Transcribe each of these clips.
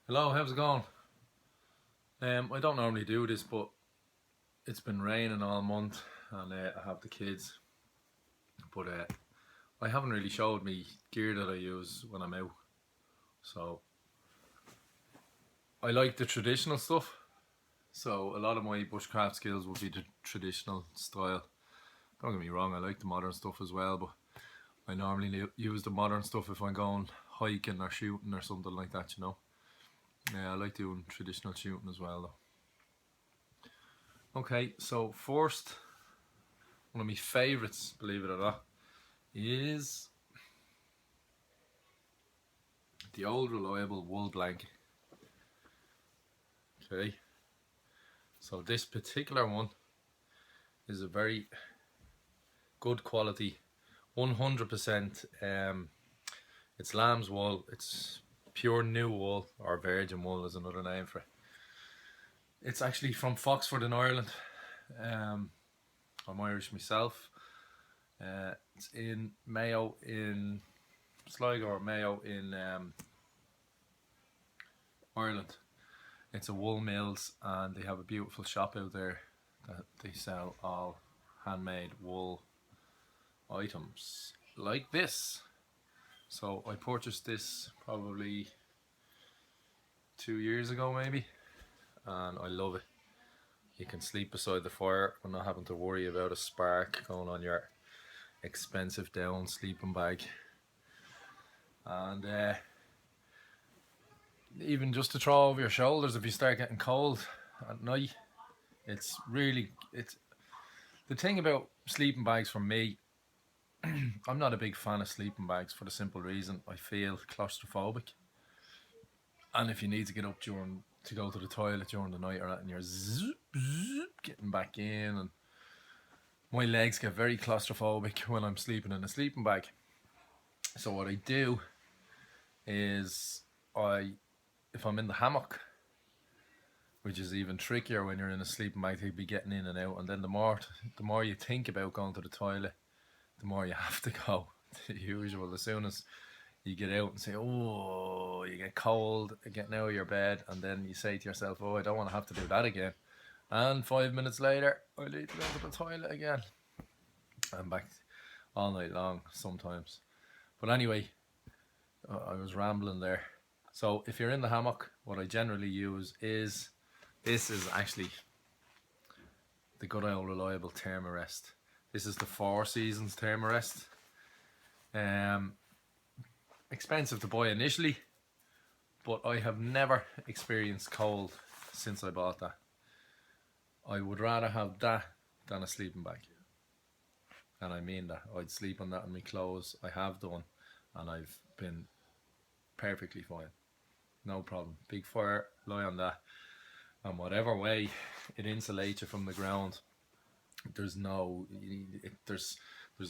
Hello, how's it going? I don't normally do this, but it's been raining all month, and I have the kids. But I haven't really showed me gear that I use when I'm out. So I like the traditional stuff. So a lot of my bushcraft skills would be the traditional style. Don't get me wrong, I like the modern stuff as well, but I normally use the modern stuff if I'm going hiking or shooting or something like that. Yeah, I like doing traditional shooting as well, though. Okay, so first, one of my favourites, believe it or not, is the old reliable wool blanket. Okay, so this particular one is a very good quality, 100%. It's lamb's wool. It's pure new wool, or virgin wool is another name for it. It's actually from Foxford in Ireland. Um, I'm Irish myself. It's in Mayo in Sligo or Mayo in Ireland. It's a wool mills, and they have a beautiful shop out there that they sell all handmade wool items like this. So I purchased this probably 2 years ago, maybe, and I love it. You can sleep beside the fire and not having to worry about a spark going on your expensive down sleeping bag. And even just to throw over your shoulders if you start getting cold at night. It's the thing about sleeping bags for me. I'm not a big fan of sleeping bags for the simple reason I feel claustrophobic. And if you need to get up to go to the toilet during the night or that, and you're getting back in, and my legs get very claustrophobic when I'm sleeping in a sleeping bag. So what I do is if I'm in the hammock, which is even trickier when you're in a sleeping bag to be getting in and out, and then the more you think about going to the toilet, the more you have to go. The usual, as soon as you get out and say, oh, you get cold getting out of your bed, and then you say to yourself, oh, I don't want to have to do that again. And 5 minutes later, I need to go to the toilet again. I'm back all night long sometimes. But anyway, I was rambling there. So if you're in the hammock, what I generally use is, this is actually the good old reliable Thermarest. This is the Four Seasons Thermarest. Expensive to buy initially, but I have never experienced cold since I bought that. I would rather have that than a sleeping bag, and I mean that. I'd sleep on that in my clothes. I have done, and I've been perfectly fine, no problem. Big fire, lie on that, and whatever way it insulates you from the ground. There's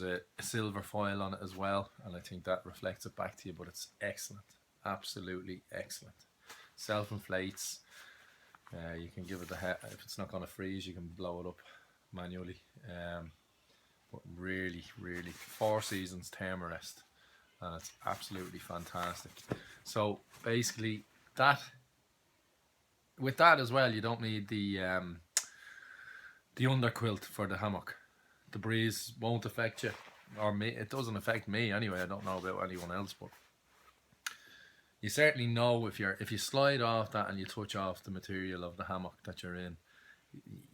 a silver foil on it as well, and I think that reflects it back to you, but it's excellent, absolutely excellent. Self-inflates. You can give it the head. If it's not going to freeze, you can blow it up manually. But really, really, Four Seasons Thermarest, and it's absolutely fantastic. So basically, with that as well, you don't need the underquilt for the hammock. The breeze won't affect you, or me. It doesn't affect me anyway. I don't know about anyone else, but you certainly know if you slide off that and you touch off the material of the hammock that you're in,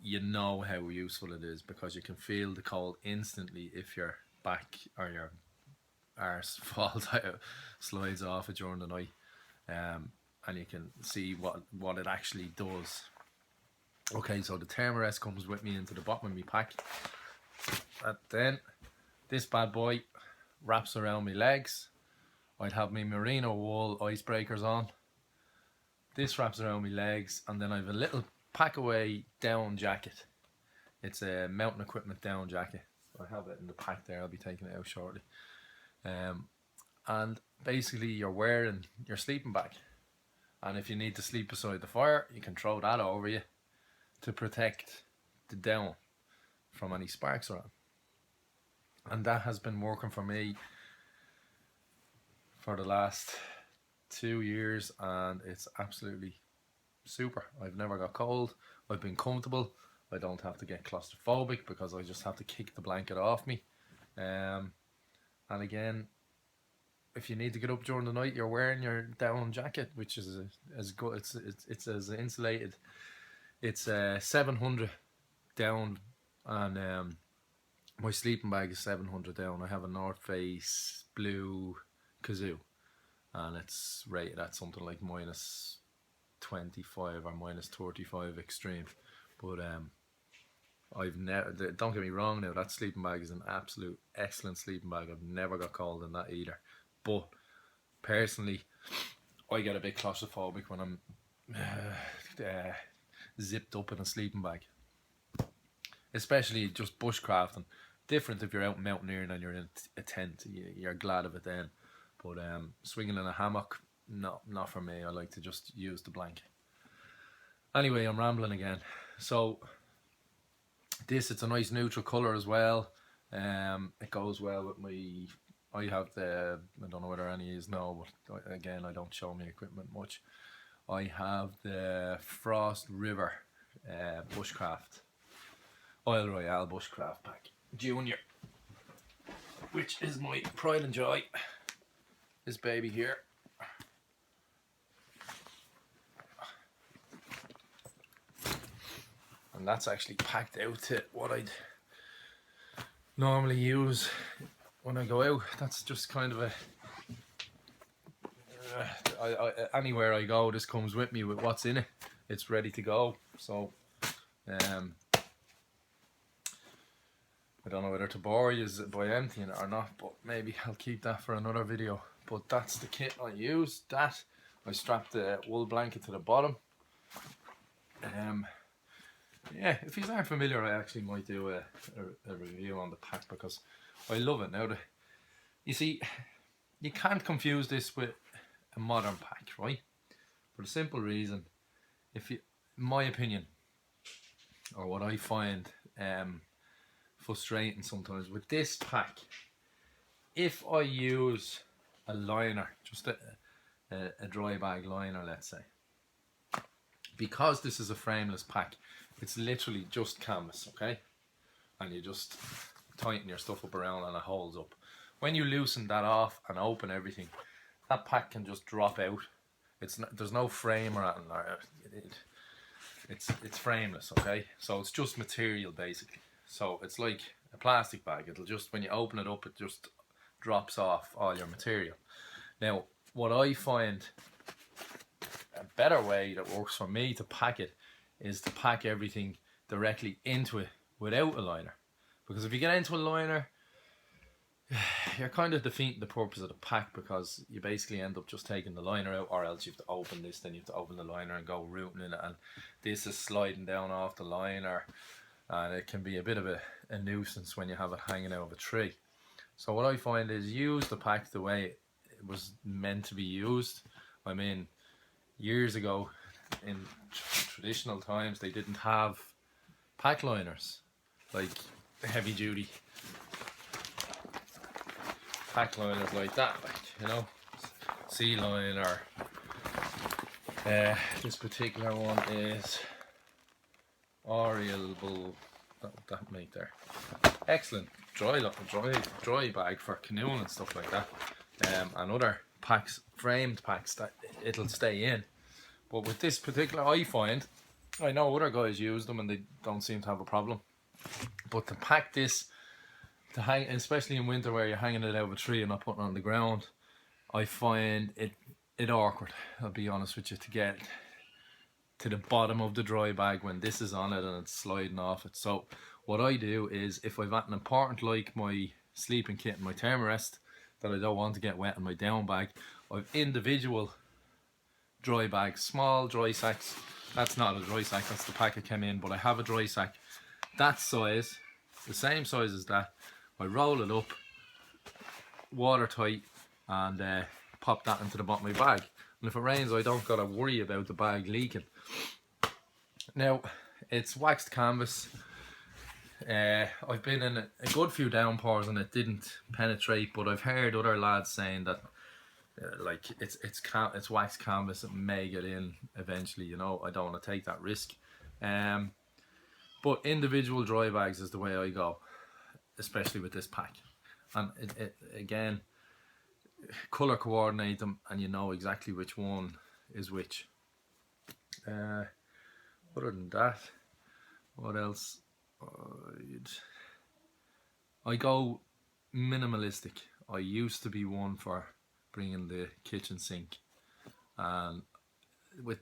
you know how useful it is, because you can feel the cold instantly if your back or your arse falls out, slides off it during the night, and you can see what it actually does. Okay, so the Thermarest comes with me into the bottom of my pack. And then this bad boy wraps around my legs. I'd have my merino wool icebreakers on. This wraps around my legs, and then I have a little pack-away down jacket. It's a mountain equipment down jacket. I have it in the pack there. I'll be taking it out shortly. And basically, you're wearing your sleeping bag. And if you need to sleep beside the fire, you can throw that over you to protect the down from any sparks around. And that has been working for me for the last 2 years, and it's absolutely super. I've never got cold. I've been comfortable. I don't have to get claustrophobic because I just have to kick the blanket off me. And again, if you need to get up during the night, you're wearing your down jacket, which is as good. It's as insulated. It's 700 down, and my sleeping bag is 700 down. I have a North Face blue kazoo, and it's rated at something like -25 or -35 extreme. But I've never. Don't get me wrong. Now that sleeping bag is an absolute excellent sleeping bag. I've never got cold in that either. But personally, I get a bit claustrophobic when I'm zipped up in a sleeping bag, especially just bushcrafting. Different if you're out mountaineering and you're in a tent. You're glad of it then. But swinging in a hammock, not for me. I like to just use the blanket. Anyway, I'm rambling again. So it's a nice neutral colour as well. It goes well with my. I have I don't know whether any of you know, but again, I don't show my equipment much. I have the Frost River bushcraft Isle Royale bushcraft pack Junior, which is my pride and joy. This baby here. And that's actually packed out to what I'd normally use when I go out. That's just kind of anywhere I go, this comes with me with what's in it. It's ready to go. So I don't know whether to bore you by emptying it or not, but maybe I'll keep that for another video. But that's the kit I use. I strapped the wool blanket to the bottom. Yeah, if you aren't familiar, I actually might do a review on the pack because I love it. Now, you see, you can't confuse this with a modern pack, right? For the simple reason, in my opinion, or what I find frustrating sometimes with this pack, if I use a liner, just a dry bag liner, let's say, because this is a frameless pack, it's literally just canvas, okay? And you just tighten your stuff up around and it holds up. When you loosen that off and open everything, that pack can just drop out. There's no frame or anything. It's frameless, okay? So it's just material basically. So it's like a plastic bag. It'll just, when you open it up, it just drops off all your material. Now, what I find a better way that works for me to pack it is to pack everything directly into it without a liner. Because if you get into a liner, you're kind of defeating the purpose of the pack, because you basically end up just taking the liner out, or else you have to open this, then you have to open the liner and go rooting in it, and this is sliding down off the liner, and it can be a bit of a nuisance when you have it hanging out of a tree. So what I find is, use the pack the way it was meant to be used. I mean, years ago, in traditional times, they didn't have pack liners, like heavy duty pack liners like that, like, you know, sea line, or this particular one is Oriel Bull, that mate there. Excellent dry bag for canoeing and stuff like that, and other packs, framed packs that it'll stay in. But with this particular, I know other guys use them and they don't seem to have a problem. But to pack this, to hang, especially in winter where you're hanging it out of a tree and not putting it on the ground, I find it awkward, I'll be honest with you, to get to the bottom of the dry bag when this is on it and it's sliding off it. So what I do is, if I've got an important, like my sleeping kit and my thermarest, that I don't want to get wet in my down bag, I've individual dry bags, small dry sacks. That's not a dry sack, that's the pack it came in, but I have a dry sack that size, the same size as that. I roll it up watertight and pop that into the bottom of my bag, and if it rains I don't gotta worry about the bag leaking. Now, it's waxed canvas. I've been in a good few downpours and it didn't penetrate, but I've heard other lads saying that like it's wax canvas. It may get in eventually. You know, I don't want to take that risk. But individual dry bags is the way I go, especially with this pack. And again, color coordinate them, and you know exactly which one is which. Other than that, what else? I go minimalistic. I used to be one for bringing the kitchen sink, and with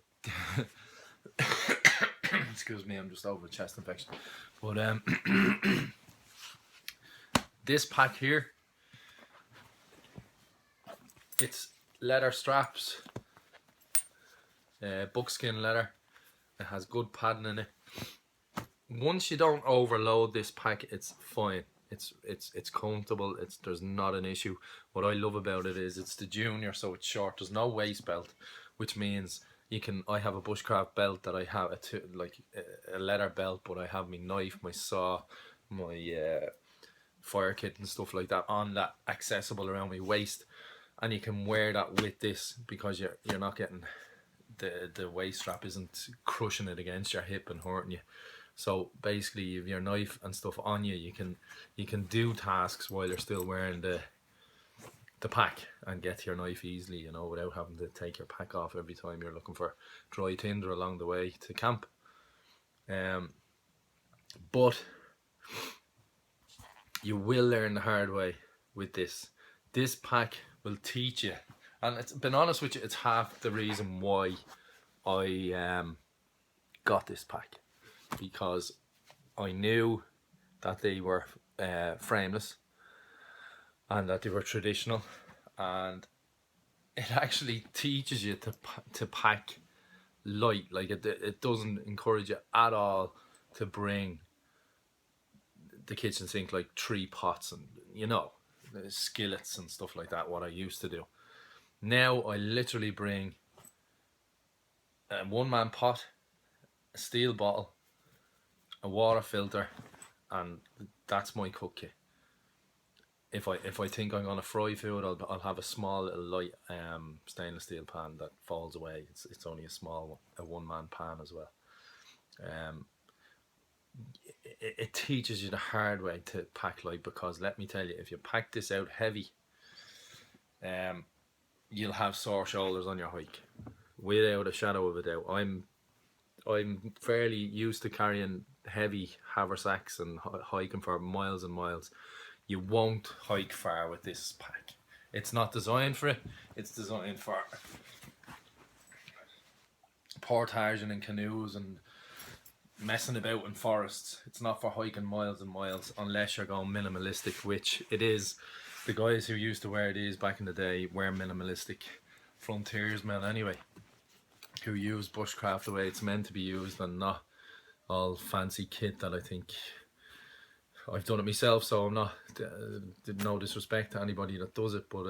excuse me, I'm just over a chest infection. But this pack here, it's leather straps, buckskin leather. It has good padding in it. Once you don't overload this pack, it's fine. It's comfortable. There's not an issue. What I love about it is it's the junior, so it's short. There's no waist belt, which means you can. I have a bushcraft belt that I have a leather belt, but I have my knife, my saw, my fire kit and stuff like that on that, accessible around my waist, and you can wear that with this because you're not getting the waist strap isn't crushing it against your hip and hurting you. So basically, you have your knife and stuff on you. You can do tasks while you're still wearing the pack and get your knife easily, you know, without having to take your pack off every time you're looking for dry tinder along the way to camp. But you will learn the hard way with this. This pack will teach you, and it's been honest with you, it's half the reason why I got this pack, because I knew that they were frameless and that they were traditional, and it actually teaches you to pack light. Like it doesn't encourage you at all to bring the kitchen sink like 3 pots and, you know, skillets and stuff like that, what I used to do. Now I literally bring a 1-man pot, a steel bottle, a water filter, and that's my cook kit. If I think I'm gonna fry food, I'll have a small little light stainless steel pan that falls away. It's only a small one, a 1-man pan as well. It teaches you the hard way to pack light, because let me tell you, if you pack this out heavy, you'll have sore shoulders on your hike, without a shadow of a doubt. I'm fairly used to carrying heavy haversacks and hiking for miles and miles. You won't hike far with this pack. It's not designed for it. It's designed for portaging in canoes and messing about in forests. It's not for hiking miles and miles unless you're going minimalistic, which it is. The guys who used to wear these back in the day were minimalistic frontiersmen anyway, who use bushcraft the way it's meant to be used and not all fancy kit that I think. I've done it myself, so I'm not no disrespect to anybody that does it, but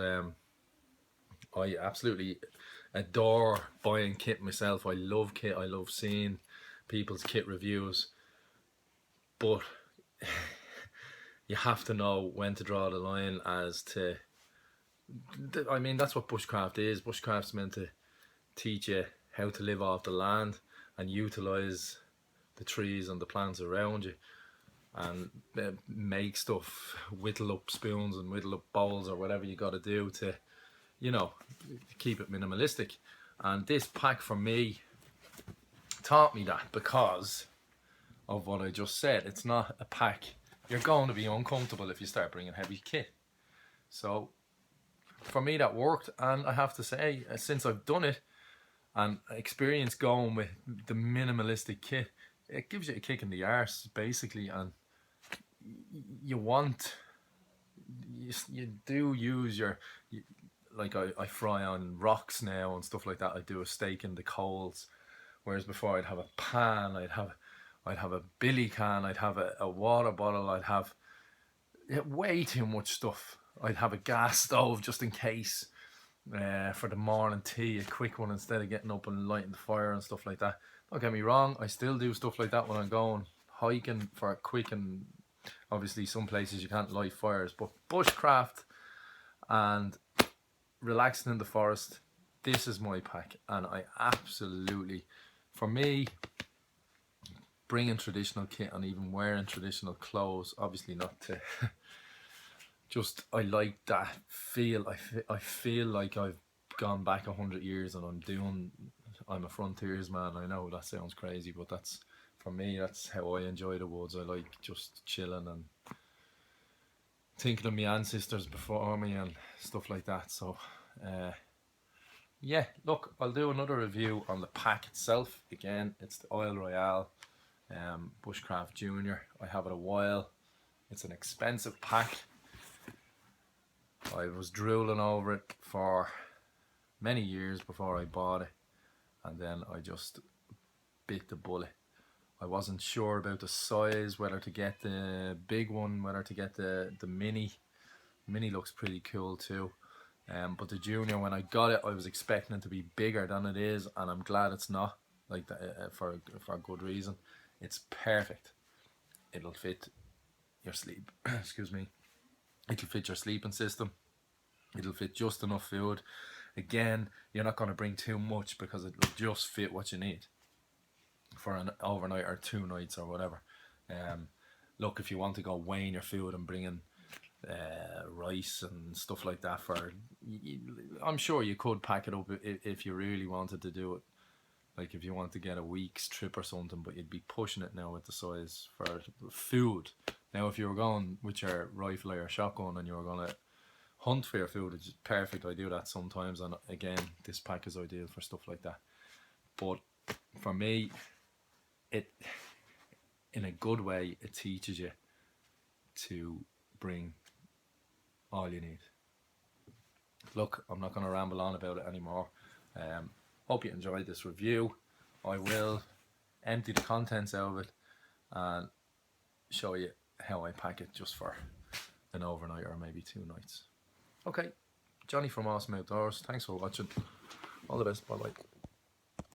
I absolutely adore buying kit myself. I love kit. I love seeing people's kit reviews, but you have to know when to draw the line as to. I mean, that's what bushcraft is. Bushcraft's meant to teach you how to live off the land and utilize the trees and the plants around you, and make stuff, whittle up spoons and whittle up bowls or whatever you got to do to, you know, keep it minimalistic. And this pack for me taught me that, because of what I just said. It's not a pack. You're going to be uncomfortable if you start bringing heavy kit. So for me that worked, and I have to say, since I've done it and experience going with the minimalistic kit, it gives you a kick in the arse basically. And you do use your, like I fry on rocks now and stuff like that. I do a steak in the coals, whereas before I'd have a pan, I'd have a billy can, I'd have a water bottle, I'd have way too much stuff. I'd have a gas stove just in case, for the morning tea, a quick one, instead of getting up and lighting the fire and stuff like that. Don't get me wrong, I still do stuff like that when I'm going hiking for a quick, and obviously some places you can't light fires, but bushcraft and relaxing in the forest, this is my pack. And I absolutely, for me, bringing traditional kit and even wearing traditional clothes, obviously not to just, I like that feel. I feel like I've gone back 100 years and I'm a frontiersman. I know that sounds crazy, but that's, for me, that's how I enjoy the woods. I like just chilling and thinking of my ancestors before me and stuff like that. So yeah, look, I'll do another review on the pack itself. Again, it's the Isle Royale Bushcraft Junior. I have it a while. It's an expensive pack. I was drooling over it for many years before I bought it, and then I just bit the bullet. I wasn't sure about the size, whether to get the big one, whether to get the mini. Mini looks pretty cool too. But the junior, when I got it, I was expecting it to be bigger than it is, and I'm glad it's not, like that, for a good reason. It's perfect. It'll fit your sleep. Excuse me. It'll fit your sleeping system. It'll fit just enough food. Again, you're not going to bring too much because it'll just fit what you need for an overnight or 2 nights or whatever. Look, if you want to go weighing your food and bringing rice and stuff like that, I'm sure you could pack it up if you really wanted to do it. Like if you want to get a week's trip or something, but you'd be pushing it now with the size for food. Now, if you were going with your rifle or your shotgun and you were going to hunt for your food, it's perfect. I do that sometimes, and again, this pack is ideal for stuff like that. But for me, it, in a good way, it teaches you to bring all you need. Look, I'm not going to ramble on about it anymore. Hope you enjoyed this review. I will empty the contents out of it and show you how I pack it just for an overnight or maybe 2 nights. Okay, Johnny from Awesome Outdoors. Thanks for watching. All the best. Bye bye.